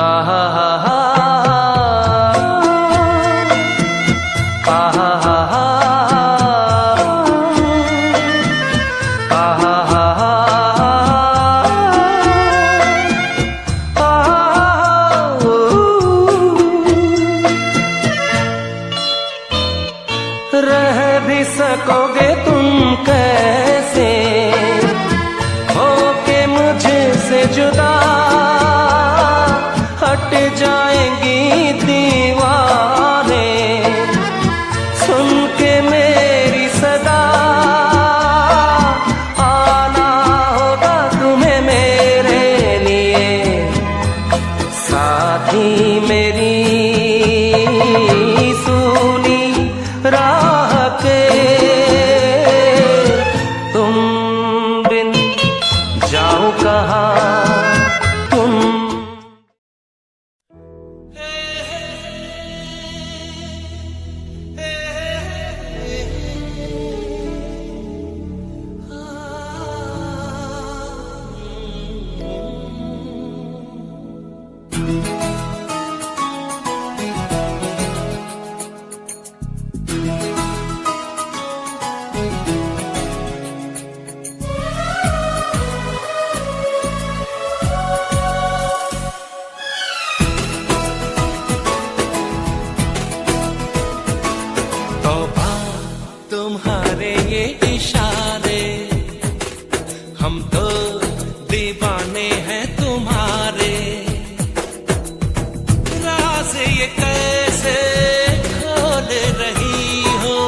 आहा हा हा आहा हा हा आहा हा हा रह भी सकोगे तुम कैसे होके मुझसे जुदा, हट जाएंगी दीवारें सुन के मेरी सदा। आना होगा तुम्हें मेरे लिए साथी मेरी सुनी राह के। तुम बिन जाऊं कहाँ तुम। तुम्हारे ये इशारे, हम तो दीवाने हैं तुम्हारे। राज ये कैसे खोल रही हो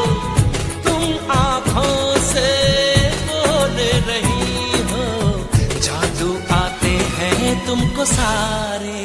तुम, आंखों से बोल रही हो। जादू आते हैं तुमको सारे।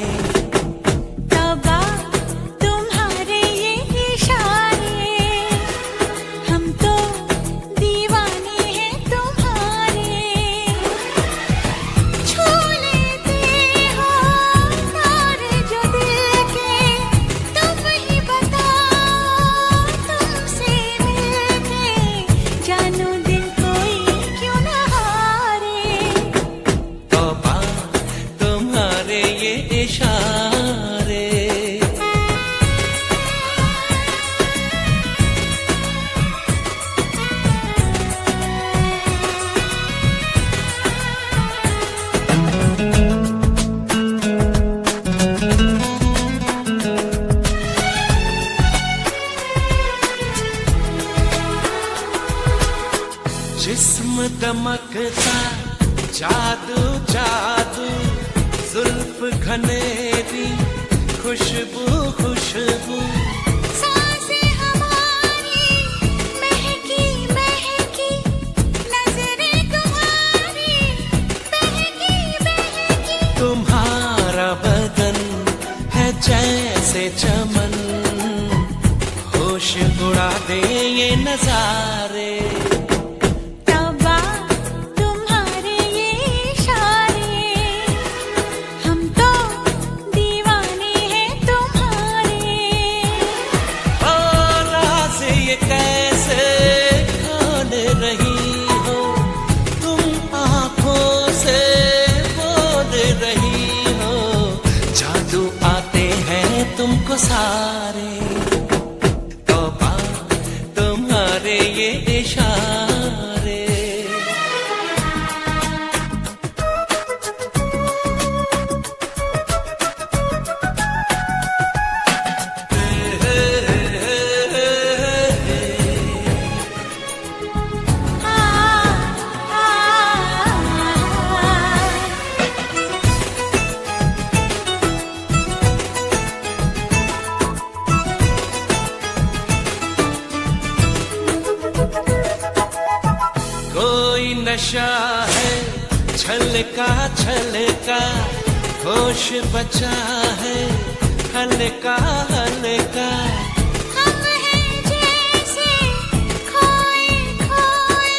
जिस्म दमकता जादू जादू, जुल्फ घनेरी खुशबू खुशबू। सांसें हमारी महकी महकी, नजरें तुम्हारी बहकी बहकी। तुम्हारा बदन है जैसे चमन, होश उड़ा दे ये नजारे। कैसे खोल रही हो तुम, आंखों से बोल रही हो। जादू आते हैं तुमको सारे। तौबा तुम्हारे ये इशारे। कोई नशा है छलका छलका, होश बचा है हल्का हल्का। हम हैं जैसे खोए खोए,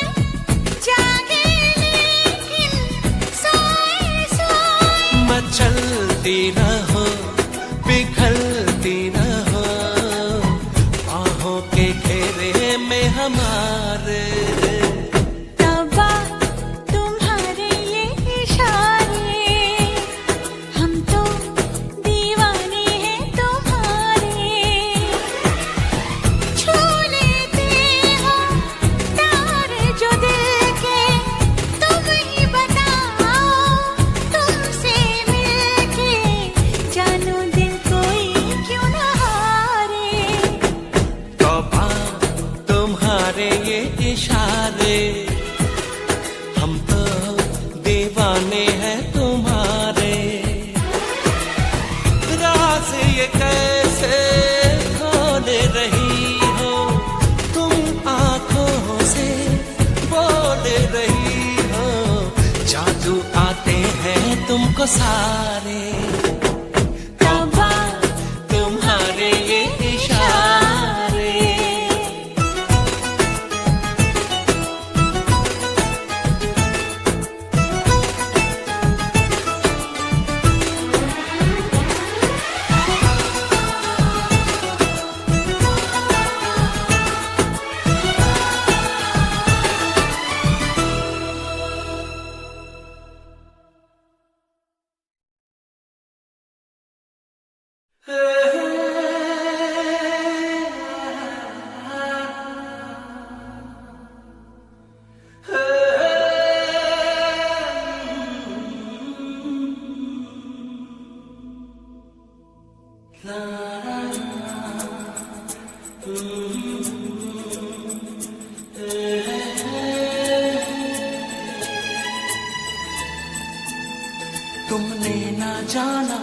जागे लेकिन सोए सोए। मचलती रहो पिघलती रहो, बाहों के घेरे में हमारे। तुम्हारे ये इशारे, हम तो ये कैसे खोल रही हो तुम आंखों से बोल रही हो, जादू आते हैं तुमको सारे, तौबा तुम्हारे ये इशारे। तुमने ना जाना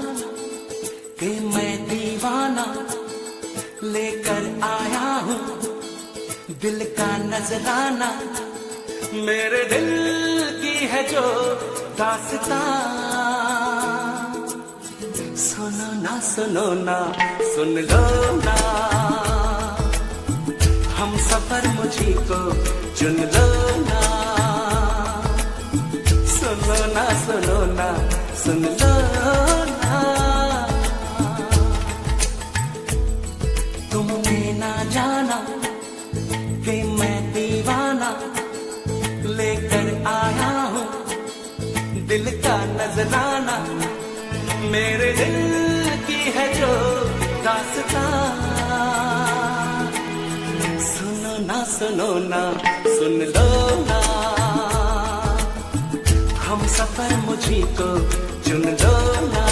कि मैं दीवाना लेकर आया हूँ दिल का नजराना, मेरे दिल की है जो दास्तां। सुनो ना सुनो ना सुन लो ना, हम सफर मुझी को चुन लो ना। सुनो ना सुनो ना सुन लो ना, तुमने ना जाना कि मैं दीवाना लेकर आया हूँ दिल का नजराना, मेरे दिल की है जो दास्तां। सुनो ना सुन लो ना, हम सफर मुझी को चुन लो ना।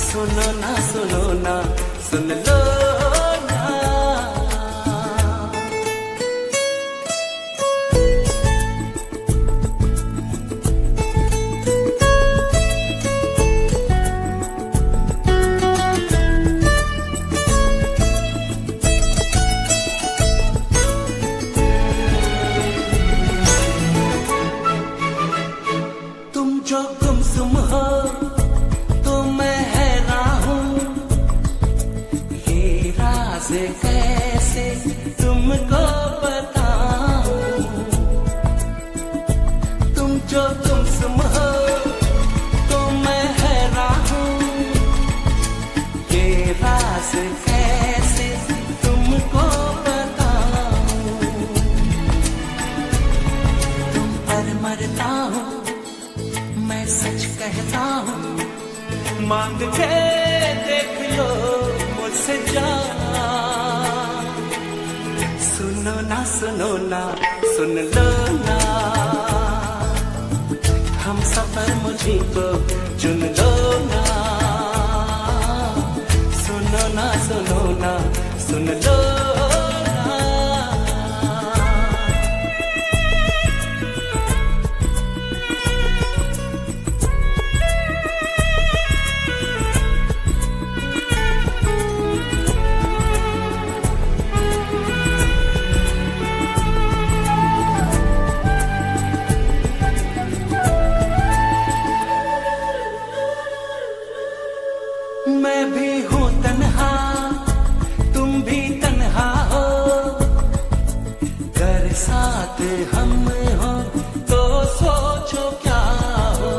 सुनो ना सुन लो ना। तुम जो गुमसुम हो तो मैं हैरान हूँ, ये राज कैसे तुमको बताऊं। तुम जो गुमसुम हो तो मैं हैरान हूँ, ये राज कैसे तुमको बताऊं। तुम पर मरता हूँ मैं सच कहता हूँ, मांग के देख लो मुझसे जान। सुनो ना सुन लो ना, हम सफर मुझी को चुन लो ना। सुनो ना सुन लो ना। मैं भी हूँ तन्हा तुम भी तन्हा हो, घर साथ हम हो तो सोचो क्या हो।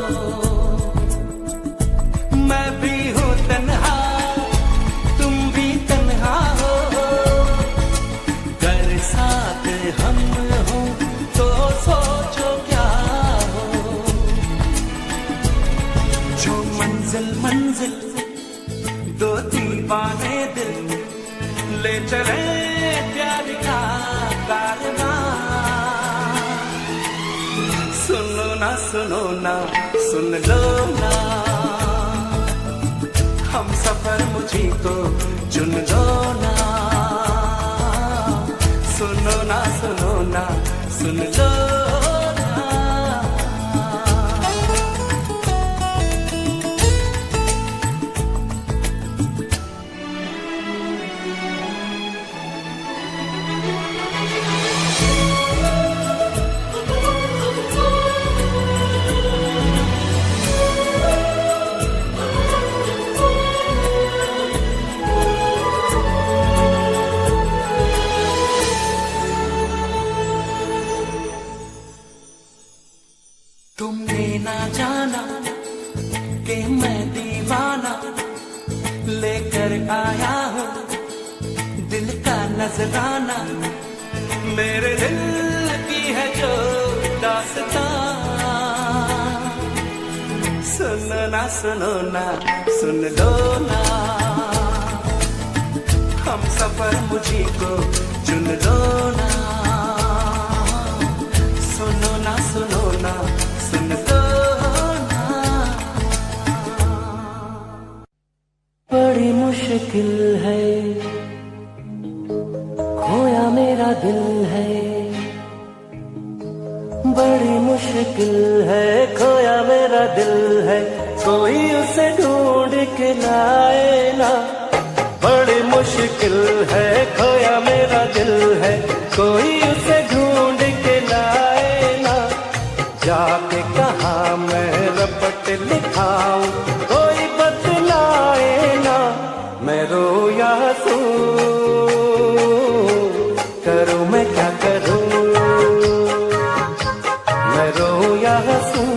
मैं भी हूँ तन्हा तुम भी तन्हा हो, घर साथ हम हो तो सोचो क्या हो। जो मंजिल दो दीवाने दिल ले चले प्यार का कारवां। सुनो ना सुन लो ना, हम सफर मुझी को चुन लो ना। सुनो ना सुन लो ना। दीवाना लेकर आया हूँ दिल का नजराना, मेरे दिल की है जो दास्तां। सुनो ना सुनो ना सुन लो ना, हम सफर मुझी को चुन लो ना। सुनो ना सुनो ना सुन लो ना। बड़ी मुश्किल है खोया मेरा दिल है, बड़ी मुश्किल है खोया मेरा दिल है, कोई उसे ढूंढ के लाए ना। बड़ी मुश्किल है खोया मेरा दिल है, कोई उसे ढूंढ के लाए ना। जाके कहाँ मैं रपट लिखाऊं, कोई बतलाए ना। मैं रो या हंसूं, करूं मैं क्या करूं। मैं रो या हंसूं,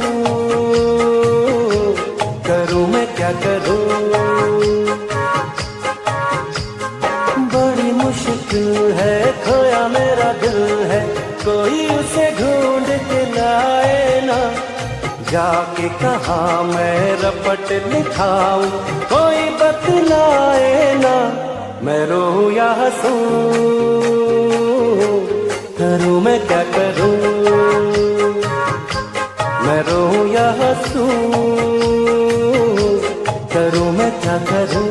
करूं मैं क्या करूं। बड़ी मुश्किल है खोया मेरा दिल है, कोई उसे ढूंढ के लाए ना। जाके कहाँ मैं रपट लिखाऊं, कोई बतलाए ना। मैं रो या हंसूं, करूं मैं क्या करूं। मैं रो या हंसूं, करूं मैं क्या करूं।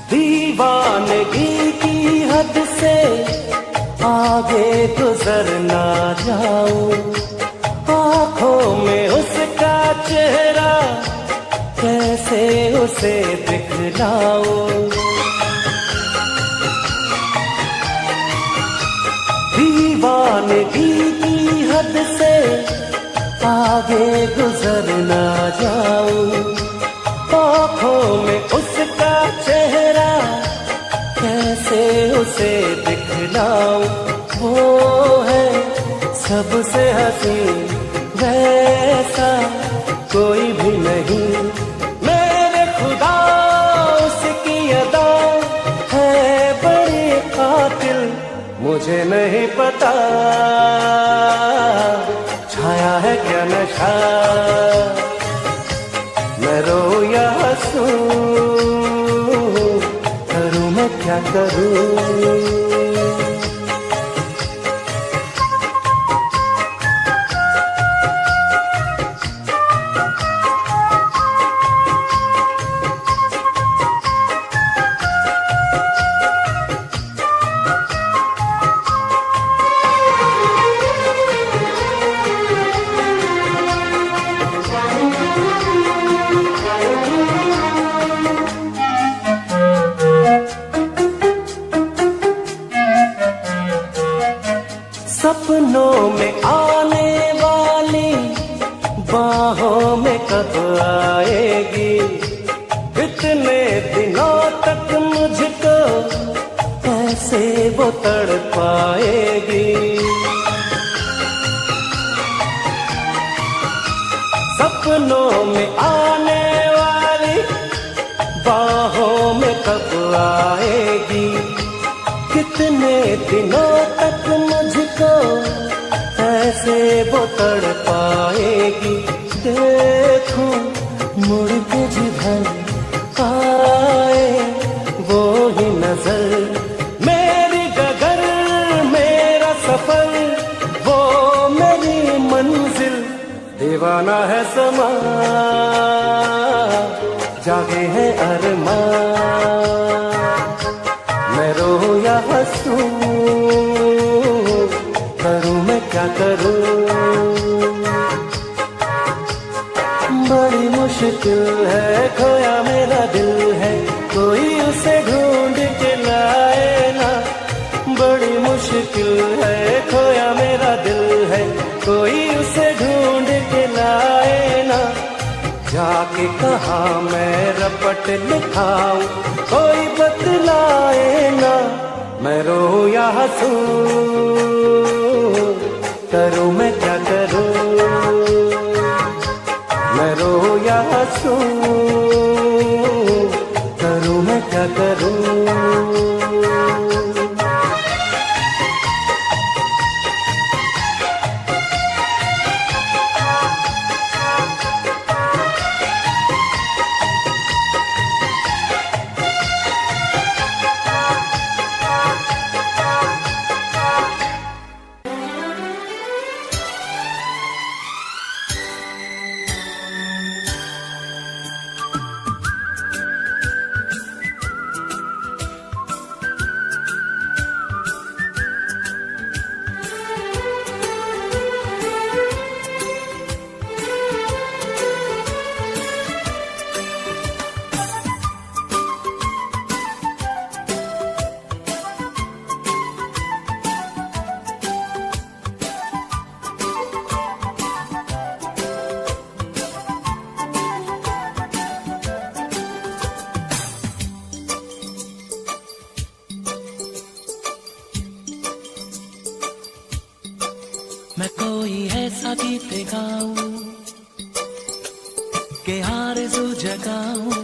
दीवानगी की हद से आगे गुजर ना जाऊं, आंखों में उसका चेहरा कैसे उसे दिखलाऊं। दीवानगी की हद से आगे गुजर ना जाऊं, आंखों में उसका चेहरा कैसे उसे दिखलाऊं। वो है सबसे हसीन, वैसा कोई भी नहीं। मेरे खुदा उसकी अदा है बड़ी कातिल, मुझे नहीं पता छाया है क्या नशा। मैं रो या हंसूं, करूं मैं क्या करूं। सपनों में आने वाली बाहों में कब आएगी, इतने दिनों तक मुझको कैसे वो तड़पाएगी। सपनों में आने वाली बाहों में कब आएगी, कितने दिनों तक मुझको ऐसे वो तड़पाएगी। देखूं मुड़ के जिधर आए वो ही नजर, मेरी डगर मेरा सफर वो मेरी मंजिल। दीवाना है समा जागे है अरमान, मैं रो या हंसूं, करूं मैं क्या करूं। बड़ी मुश्किल है खोया मेरा दिल है, कोई उसे ढूंढ के लाए ना। बड़ी मुश्किल है खोया मेरा दिल है, कोई उसे ढूंढ के लाए ना। जाके कहाँ मैं रपट लिखाऊं, कोई बतलाए ना। मैं रो या हंसूं, करूं मैं क्या करूं। मैं रो या हंसूं, करूं मैं क्या करूं। मैं कोई ऐसा गीत गाऊं के आरज़ू जगाऊं।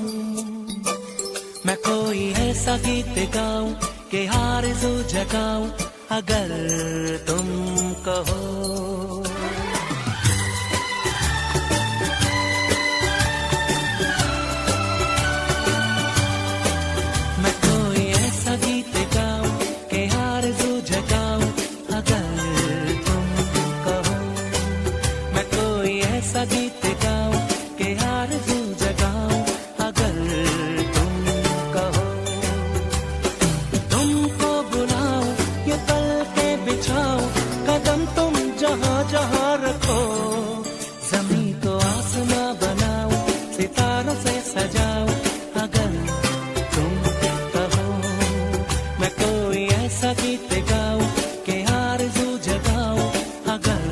मैं कोई ऐसा गीत गाऊं के आरज़ू जगाऊं। अगर तुम कहो मैं कोई ऐसा गीत गाऊं के आरज़ू जगाऊं। अगर ऐसा गीत गाऊं के आरज़ू जगाऊं। अगर तुम कहो तुमको बुलाऊं, ये पल के बिछाऊं। कदम तुम जहां जहां रखो, ज़मीं को आसमां बनाऊं, सितारों से सजाऊं। अगर तुम कहो मैं कोई ऐसा गीत गाऊं के आरज़ू जगाऊं। अगर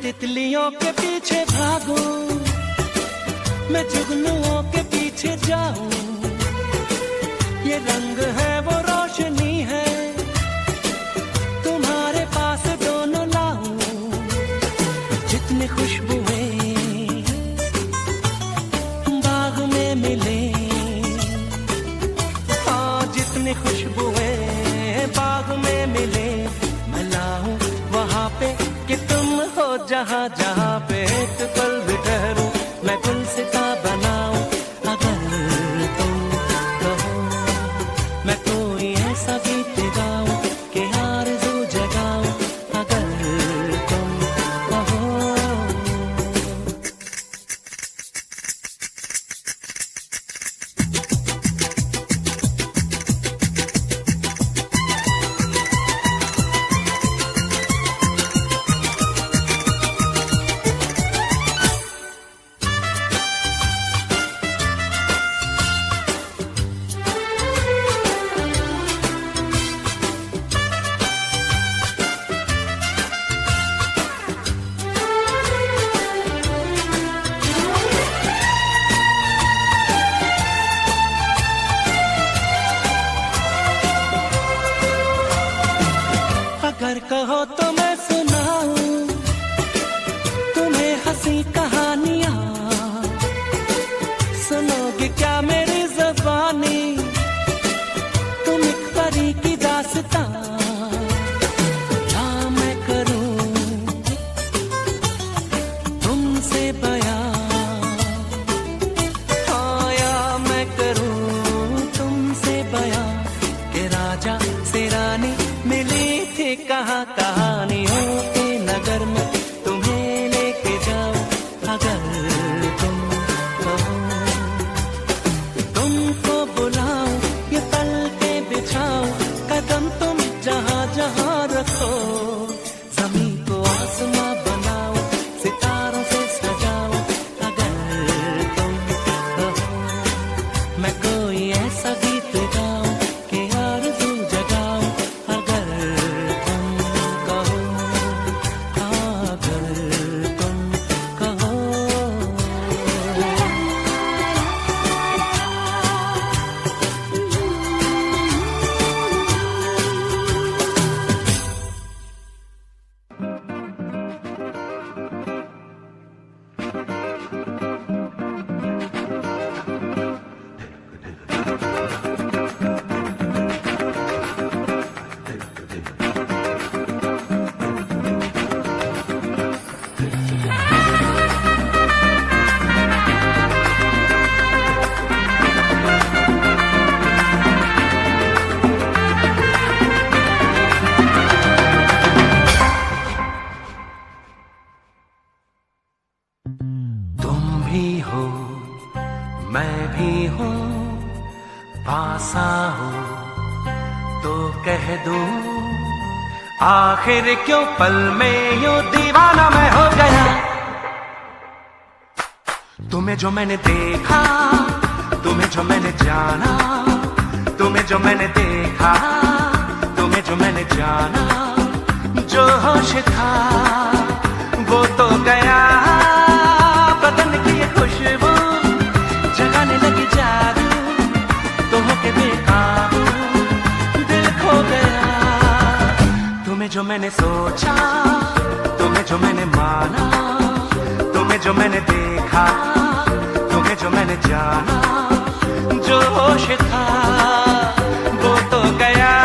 तितलियों के पीछे भागूं, मैं जुगनुओं के पीछे जाऊं। ये रंग है वो रोशनी है, तुम्हारे पास दोनों लाऊं। जितनी खुशबुएं बाग में मिले, हाँ जितनी खुशबुएं बाग में मिले, मैं लाऊं वहाँ पे कि तुम हो जहाँ जहाँ पे एक पल भी ठहरूं। मैं गुलसिता बनाऊं। अगर तुम कहो मैं कोई ऐसा गीत गाऊं कि आरज़ू जगाऊं। अगर तुम कहो अगर कहो तो मैं सुनाऊं तुम्हें हंसी कहानियां। सुनोगे क्या मेरी ज़बानी, तुम एक परी की दास्तां। हाँ मैं करूं कहानियों के नगर में तुम्हें लेके जाओ अगर तुम कहो। तुमको बुलाओ ये पलके बिछाओ कदम तुम जहाँ जहाँ रखो। जमीन को आसमां बनाओ सितारों से सजाओ अगर तुम कहो। मैं कोई ऐसा गीत गाऊं कि आरज़ू जगाऊं अगर तुम कहो। अगर तुम कहो। तुम भी हो मैं भी हूँ पास आओ तो कह दूं आखिर क्यों पल में यूं दीवाना मैं हो गया। तुम्हें जो मैंने देखा तुम्हें जो मैंने जाना तुम्हें जो मैंने देखा तुम्हें जो मैंने जाना जो होश था वो तो गया। बदन की ये खुशबू जगाने लगी जादू तो होके बेकाबू दिल खो गया। तुम्हें जो मैंने सोचा तुम्हें जो मैंने माना तुम्हें जो मैंने देखा तुम्हें जो मैंने जाना जो होश था वो तो गया।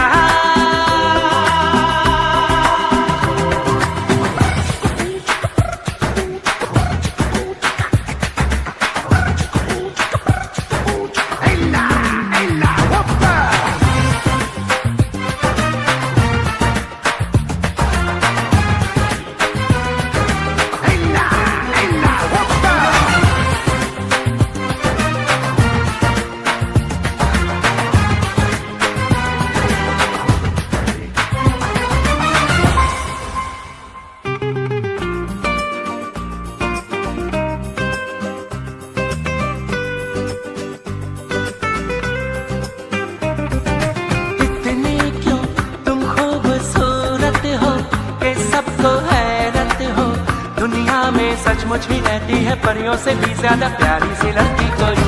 सचमुच ही रहती है परियों से भी ज्यादा प्यारी सी लगती कोई।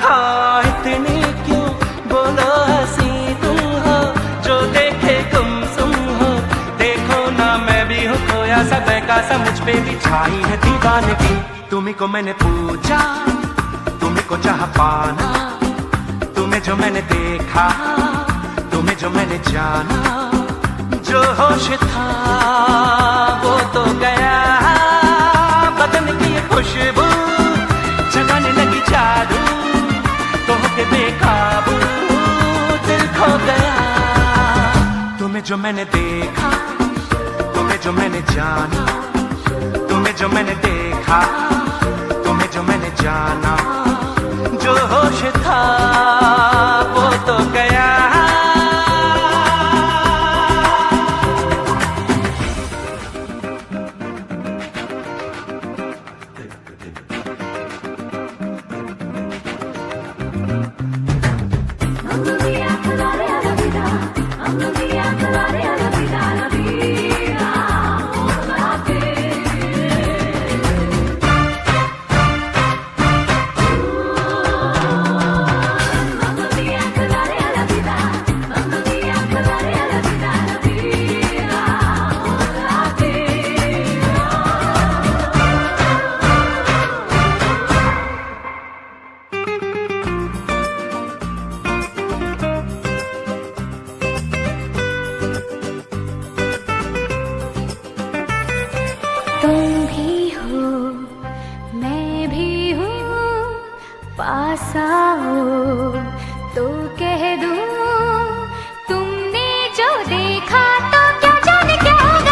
हाँ इतनी क्यों बोलो हंसी तुम हो जो देखे तुम सुन हो। देखो ना मैं भी हूँ खोया सा बहका सा मुझ पे भी छाई है दीवानगी। तुम्ही को मैंने पूछा तुम्ही को चाह पाना तुम्हें जो मैंने देखा तुम्हें जो मैंने जाना जो होश था वो तो गया। बदन की ये खुशबू जगाने लगी जादू तो होके बेकाबू दिल खो गया। तुम्हें जो मैंने देखा तुम्हें जो मैंने जाना तुम्हें जो मैंने देखा तुम्हें जो मैंने जाना जो होश था वो तो गया। तुम भी हो मैं भी हूँ पास आओ तो कह दूँ तुमने जो देखा तो क्या जाने क्या होगा।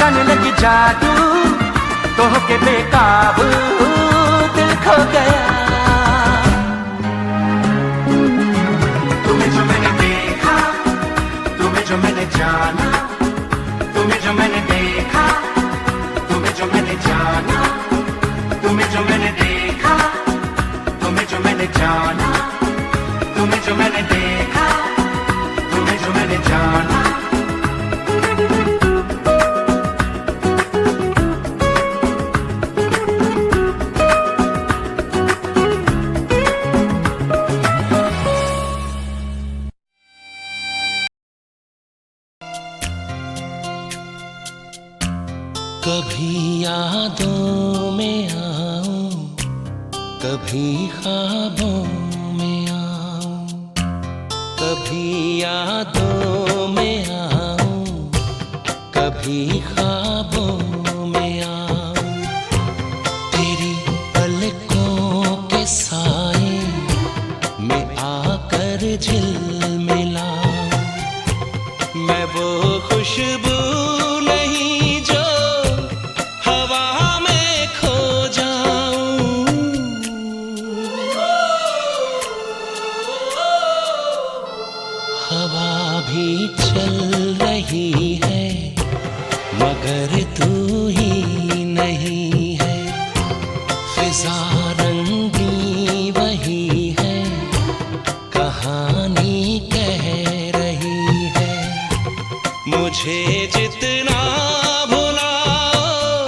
जाने लगी जादू तो होके बेकाबू दिल खो गया। तुम्हें जो मैंने देखा, तुम्हें जो मैंने जाना, तुम्हें जो मैंने देखा, तुम्हें जो मैंने जाना, तुम्हें जो मैंने देखा, तुम्हें जो मैंने जाना, तुम्हें जो मैंने देखा, तुम्हें जो मैंने जाना। कभी यादों में आऊं, कभी ख्वाबों में आऊं, कभी यादों में आऊं, कभी ख्वाबों में आऊं। तेरी पलकों के साए में आकर झिलमिलाऊं। मैं वो खुशबू नहीं जो हवा में खो जाऊं। हवा भी चल रही है मगर तू ही नहीं है। फिजा रंगी वही है, कहानी कह रही है। मुझे जितना भुलाओ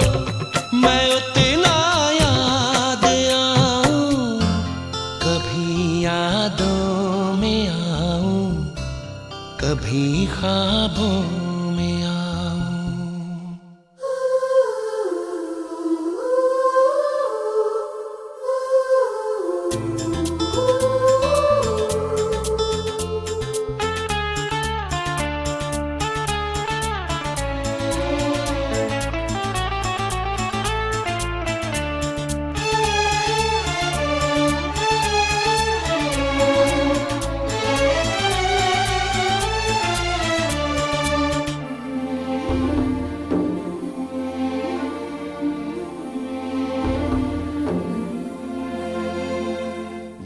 मैं उतना याद आऊं। कभी यादों में आऊं, कभी ख्वाबों में आऊं।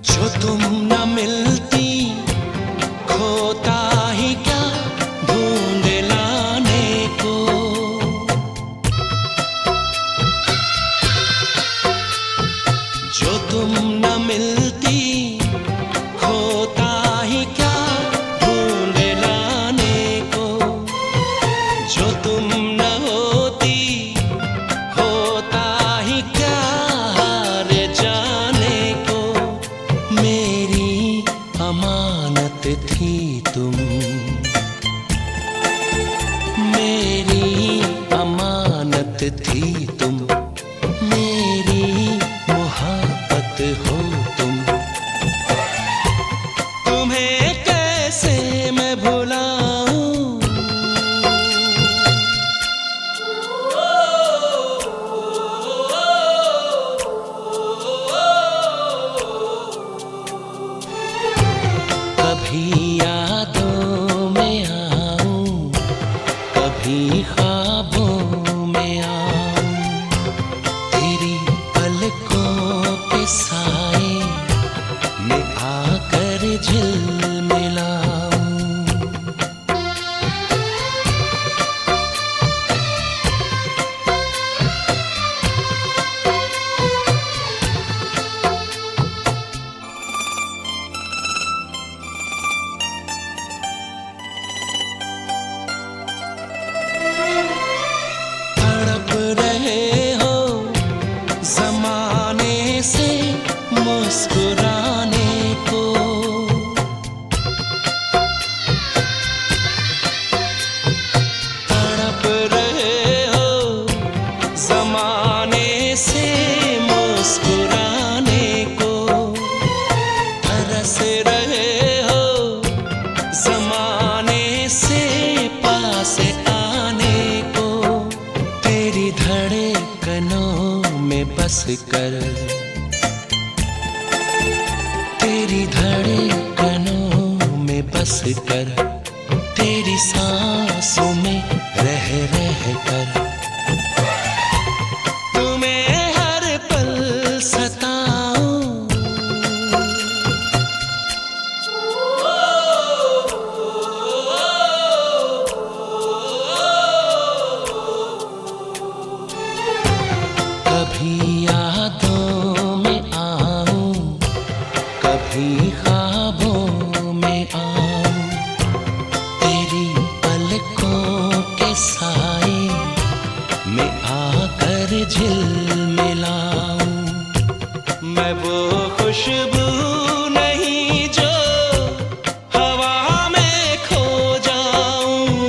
जो तुम न मिलती खोता ही क्या ढूंढ लाने को। जो तुम न मिलती खोता ही क्या ढूंढ लाने को। जो तुम न होती होता ही क्या हार जाने को। मेरी अमानत थी तुम, मेरी अमानत थी तुम, मेरी मोहब्बत हो तुम। तुम्हें कैसे मैं भुलाऊं। कभी यादों में आऊं, कभी ख्वाबों में आऊं। तेरी पलकों के साए में आकर झिलमिलाऊं। तड़प रहे हो ज़माने से मुस्कुराने को। तड़प रहे हो ज़माने से मुस्कुराने को। तरस रहे हो ज़माने से पास आने को। तेरी धड़कनों में बस कर, तेरी धड़कनों में बस कर, तेरी सांसों में रह रह कर कहीं ख्वाबों में आऊं, तेरी पलकों के साए में आकर झिलमिलाऊं। मैं वो खुशबू नहीं जो हवा में खो जाऊं।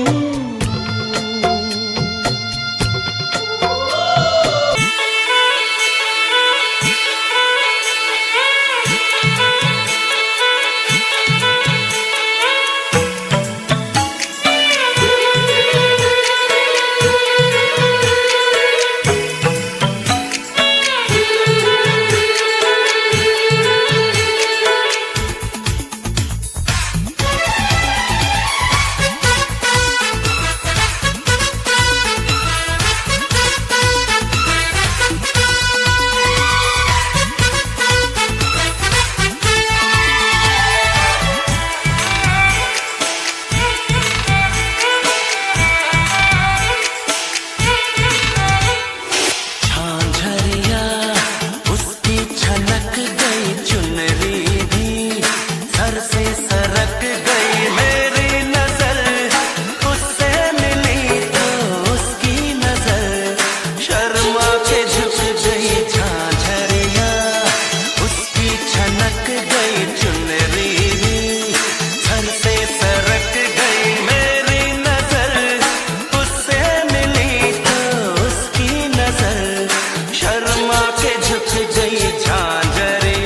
शर्मा के झुक गई झांझरिया।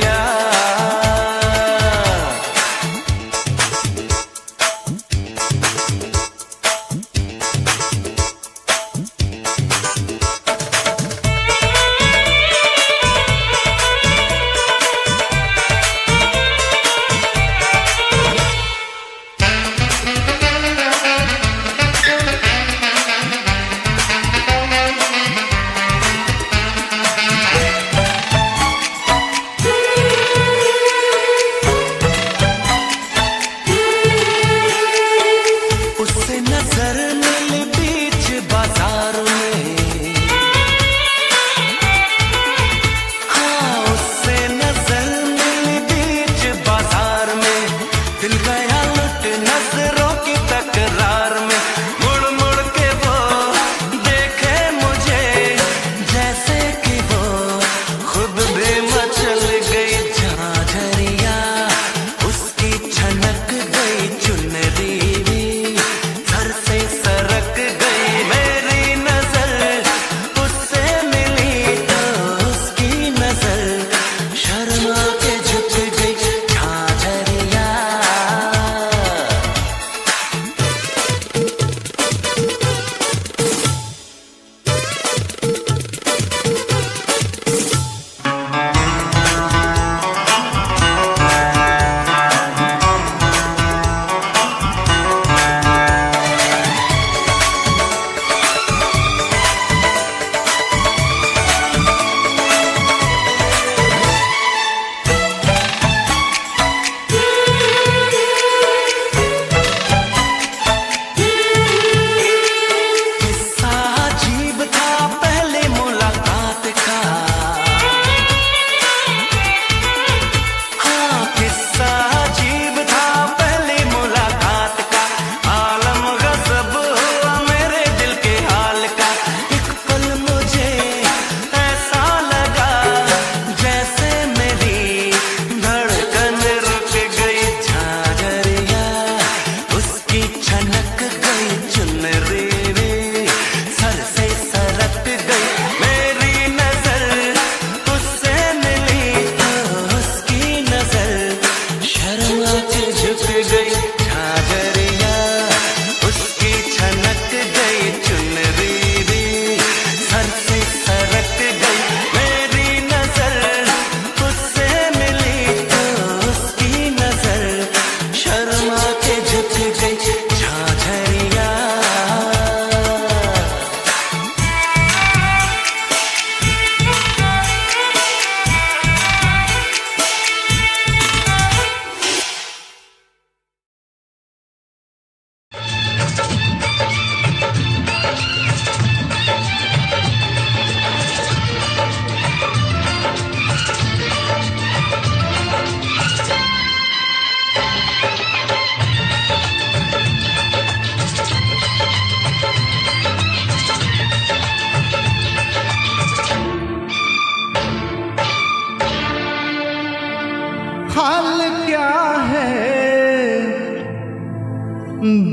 हाल क्या है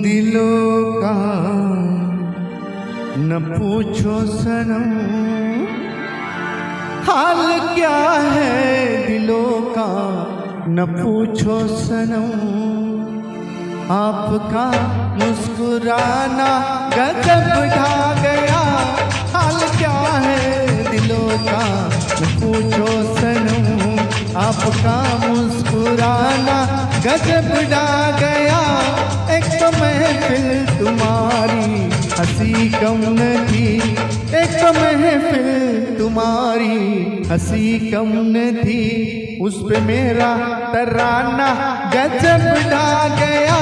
दिलों का न पूछो सनम, हाल क्या है दिलों का न पूछो सनम। आपका मुस्कुराना गजब ढा गया, हाल क्या है दिलों का न पूछो सनम। आपका मुस्कुराना गजब ढा गया, एक तो महफिल तुम्हारी हंसी कम न थी, एक तो महफिल तुम्हारी हंसी कम न थी, उस पे मेरा तराना गजब ढा गया।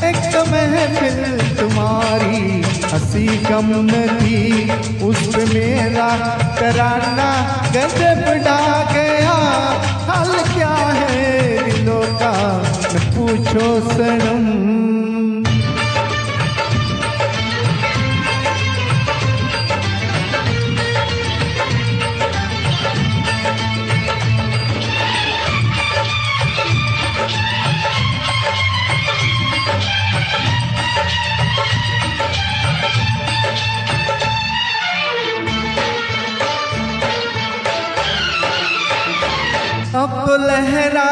एक तो महफिल तुम्हारी हंसी कम न थी, उस पे मेरा तराना गजब ढा गया। हाल क्या है दिलों का न पूछो सनम। अब तो लहरा